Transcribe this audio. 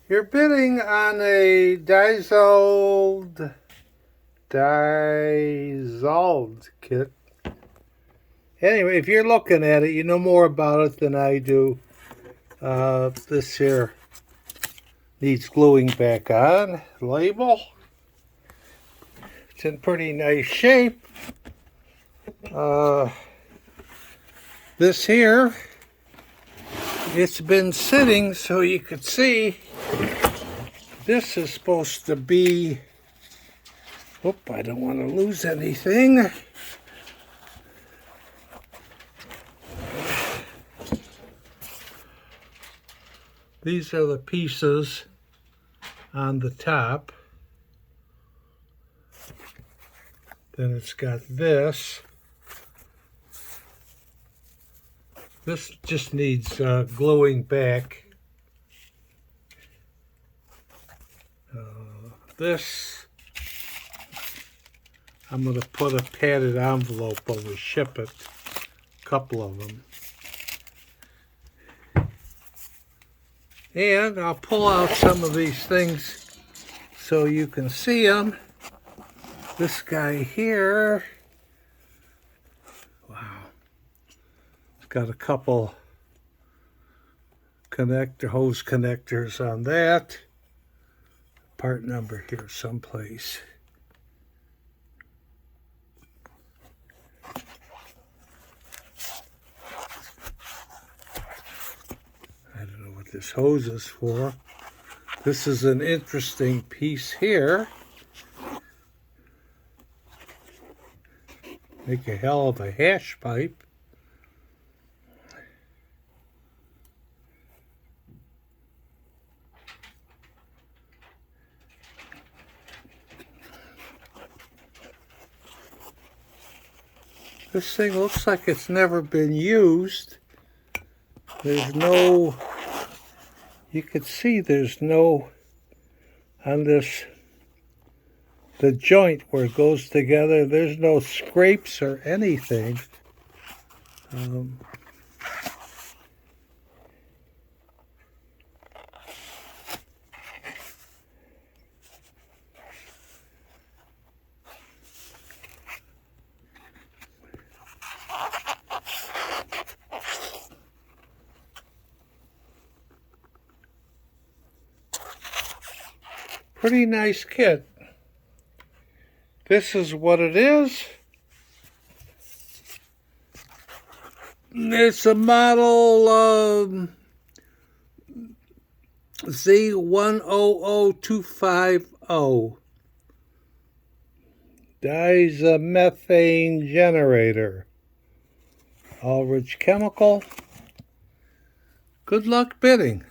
You're bidding on a Diazald kit. Anyway, if you're looking at it, you know more about it than I do. This here needs gluing back on. Label. It's in pretty nice shape. This here, it's been sitting so you could see. This is supposed to be, whoop, I don't want to lose anything. These are the pieces on the top. Then it's got this. This just needs gluing back. This, I'm going to put a padded envelope over, ship it, a couple of them. And I'll pull out some of these things so you can see them. This guy here, wow, it's got a couple hose connectors on that. Part number here someplace. I don't know what this hose is for. This is an interesting piece here. Make a hell of a hash pipe. This thing looks like it's never been used. There's no, you can see there's no, on this, the joint where it goes together, there's no scrapes or anything. Pretty nice kit. This is what it is. It's a model Z100250 Diazomethane generator. Aldrich chemical. Good luck bidding.